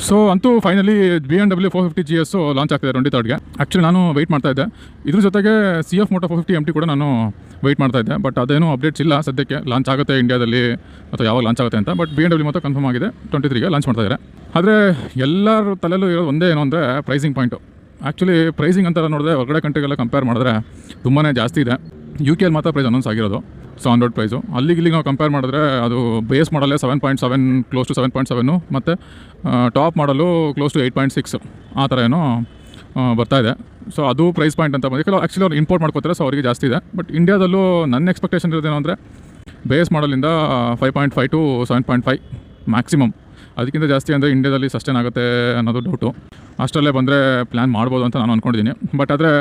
So ಅಂತೂ finally BMW 450 GS launch ಆಗ್ತಿದೆ 23ಗೆ. Actually ನಾನು ವೆಯ್ಟ್ ಮಾಡ್ತಾ ಇದ್ದೆ. ಇದ್ರ ಜೊತೆಗೆ CF Moto 450 MT ಕೂಡ ನಾನು ವೆಯ್ಟ್ ಮಾಡ್ತಾ ಇದ್ದೆ. ಬಟ್ ಅದೇನೂ ಅಪ್ಡೇಟ್ಸ್ ಇಲ್ಲ ಸದ್ಯಕ್ಕೆ. ಲಾಂಚ್ ಆಗುತ್ತೆ ಇಂಡಿಯಾದಲ್ಲಿ ಅಥವಾ ಯಾವಾಗ ಲಾಂಚ್ ಆಗುತ್ತೆ ಅಂತ. ಬಟ್ BMW ಮಾತ್ರ ಕನ್ಫರ್ಮ್ ಆಗಿದೆ 23ಗೆ ಲಾಂಚ್ ಮಾಡ್ತಾ ಇದ್ದಾರೆ. ಆದರೆ ಎಲ್ಲರ ತಲೆಯಲ್ಲೂ ಇರೋದು ಒಂದೇ ಏನು ಅಂದರೆ ಪ್ರೈಸಿಂಗ್ ಪಾಯಿಂಟು. ಆ್ಯಕ್ಚುಲಿ ಪ್ರೈಸಿಂಗ್ ಅಂತ ನೋಡಿದ್ರೆ ಹೊರಗಡೆ ಕಂಟ್ರಿಗೆಲ್ಲ ಕಂಪೇರ್ ಮಾಡಿದ್ರೆ ತುಂಬಾ ಜಾಸ್ತಿ ಇದೆ. UK ಮಾತ್ರ ಪ್ರೈಸ್ ಅನೌನ್ಸ್ ಆಗಿರೋದು. ಸೊ ಆನ್ ರೋಡ್ ಪ್ರೈಸು ಇಲ್ಲಿಗೆ ನಾವು ಕಂಪೇರ್ ಮಾಡಿದ್ರೆ ಅದು ಬೇಸ್ ಮಾಡಲ್ಲೇ 7.7 ಕ್ಲೋಸ್ ಟು 7.7 ಮತ್ತು ಟಾಪ್ ಮಾಡಲು ಕ್ಲೋಸ್ ಟು 8.6 ಆ ಥರ ಏನೋ ಬರ್ತಾಯಿದೆ. ಸೊ ಅದು ಪ್ರೈಸ್ ಪಾಯಿಂಟ್ ಅಂತ ಬಂದು ಆ್ಯಕ್ಚುಲಿ ಅವ್ರು ಇಂಪೋರ್ಟ್ ಮಾಡ್ಕೋತಾರೆ, ಸೊ ಅವರಿಗೆ ಜಾಸ್ತಿ ಇದೆ. ಬಟ್ ಇಂಡಿಯಾದಲ್ಲೂ ನನ್ನ ಎಕ್ಸ್ಪೆಕ್ಟೇಷನ್ ಇರೋದೇನು ಅಂದರೆ ಬೇಸ್ ಮಾಡಲಿಂದ 5.5 ಟು 7.5 ಮ್ಯಾಕ್ಸಿಮಮ್. ಅದಕ್ಕಿಂತ ಜಾಸ್ತಿ ಅಂದರೆ ಇಂಡಿಯಾದಲ್ಲಿ ಸಸ್ಟೇನ್ ಆಗುತ್ತೆ ಅನ್ನೋದು ಡೌಟು. ಅಷ್ಟರಲ್ಲೇ ಬಂದರೆ ಪ್ಲ್ಯಾನ್ ಮಾಡ್ಬೋದು ಅಂತ ನಾನು ಅಂದ್ಕೊಂಡಿದ್ದೀನಿ. ಬಟ್ ಆದರೆ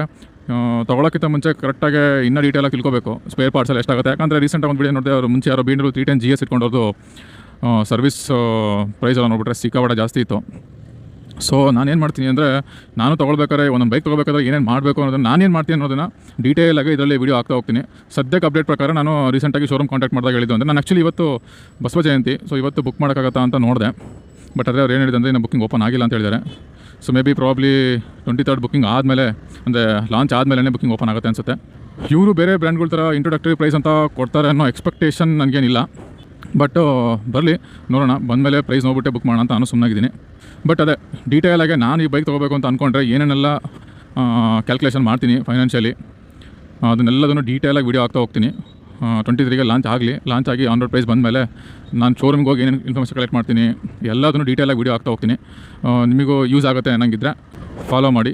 ತೊಗೊಳಕ್ಕಿಂತ ಮುಂಚೆ ಕರೆಕ್ಟಾಗಿ ಇನ್ನೂ ಡೀಟೇಲಾಗಿ ತಿಳ್ಕೊಬೇಕು ಸ್ಪೇರ್ ಪಾರ್ಟ್ಸಲ್ಲಿ ಎಷ್ಟಾಗುತ್ತೆ. ಯಾಕಂದರೆ ರೀಸೆಂಟಾಗಿ ಒಂದು ವಿಡಿಯೋ ನೋಡಿದೆ, ಅವರು ಮುಂಚೆ ಯಾರೋ BMW 310 GS ಇಟ್ಕೊಂಡವ್ರದ್ದು ಸರ್ವಿಸ್ ಪ್ರೈಸ್ ಎಲ್ಲ ನೋಡ್ಬಿಟ್ರೆ ಸಿಕ್ಕಾಪಟ್ಟೆ ಜಾಸ್ತಿ ಇತ್ತು. ಸೊ ನಾನೇನು ಮಾಡ್ತೀನಿ ಅಂದರೆ, ನಾನು ತೊಗೊಳ್ಬೇಕಾದ್ರೆ ಒಂದೊಂದು ಬೈಕ್ ತೊಗೊಳ್ಬೇಕಾದ್ರೆ ಏನೇನು ಮಾಡಬೇಕು ಅನ್ನೋದನ್ನು ನಾನೇನು ಮಾಡ್ತೀನಿ ಅನ್ನೋದನ್ನು ಡೀಟೇಲಾಗಿ ಇದರಲ್ಲಿ ವೀಡಿಯೋ ಆಗ್ತಾ ಹೋಗ್ತೀನಿ. ಸದ್ಯಕ್ಕೆ ಅಪ್ಡೇಟ್ ಪ್ರಕಾರ ನಾನು ರೀಸೆಂಟಾಗಿ ಶೋರೂಮ್ ಕಾಂಟ್ಯಾಕ್ಟ್ ಮಾಡಿದಾಗ ಹೇಳಿದ್ದು ಅಂದರೆ, ನಾನು ಆ್ಯಕ್ಚುಲಿ ಇವತ್ತು ಬಸವ ಜಯಂತಿ, ಸೊ ಇವತ್ತು ಬುಕ್ ಮಾಡೋಕ್ಕಾಗತ್ತಾ ಅಂತ ನೋಡಿದೆ. ಬಟ್ ಆದರೆ ಅವ್ರು ಏನು ಹೇಳಿದೆ ಅಂದರೆ, ಇನ್ನು ಬುಕ್ಕಿಂಗ್ ಓಪನ್ ಆಗಿಲ್ಲ ಅಂತ ಹೇಳಿದ್ದಾರೆ. So may be probably 23rd booking ಆದಮೇಲೆ, ಅಂದರೆ ಲಾಂಚ್ ಆದಮೇಲೆ ಬುಕ್ಕಿಂಗ್ ಓಪನ್ ಆಗುತ್ತೆ ಅನಿಸುತ್ತೆ. ಇವರು ಬೇರೆ ಬ್ರ್ಯಾಂಡ್ಗಳ ಥರ ಇಂಟ್ರೊಡಕ್ಟರಿ ಪ್ರೈಸ್ ಅಂತ ಕೊಡ್ತಾರೆ ಅನ್ನೋ ಎಕ್ಸ್ಪೆಕ್ಟೇಷನ್ ನನಗೇನಿಲ್ಲ. ಬಟ್ ಬರಲಿ ನೋಡೋಣ, ಬಂದಮೇಲೆ ಪ್ರೈಸ್ ನೋಡ್ಬಿಟ್ಟೆ ಬುಕ್ ಮಾಡೋಣ ಅಂತ ನಾನು ಸುಮ್ಮನಾಗಿದ್ದೀನಿ. ಬಟ್ ಅದೇ ಡೀಟೇಲಾಗಿ ನಾನು ಈ ಬೈಕ್ ತೊಗೋಬೇಕು ಅಂತ ಅಂದ್ಕೊಂಡ್ರೆ ಏನೇನೆಲ್ಲ ಕ್ಯಾಲ್ಕುಲೇಷನ್ ಮಾಡ್ತೀನಿ ಫೈನಾನ್ಷಿಯಲಿ, ಅದನ್ನೆಲ್ಲದನ್ನು ಡೀಟೇಲಾಗಿ ವೀಡಿಯೋ ಆಗ್ತಾ ಹೋಗ್ತೀನಿ. 23ಗೆ ಲಾಂಚ್ ಆಗಿ ಆನ್ ರೋಡ್ ಪ್ರೈಸ್ ಬಂದಮೇಲೆ ನಾನು ಶೋರೂಮ್ಗೆ ಹೋಗಿ ಏನೇನು ಇನ್ಫಾರ್ಮೇಷನ್ ಕಲೆಕ್ಟ್ ಮಾಡ್ತೀನಿ ಎಲ್ಲದನ್ನು ಡೀಟೇಲಾಗಿ ವೀಡಿಯೋ ಆಗ್ತಾ ಹೋಗ್ತೀನಿ. ನಿಮಗೂ ಯೂಸ್ ಆಗುತ್ತೆ ಅನ್ನಂಗಿದ್ರೆ ಫಾಲೋ ಮಾಡಿ.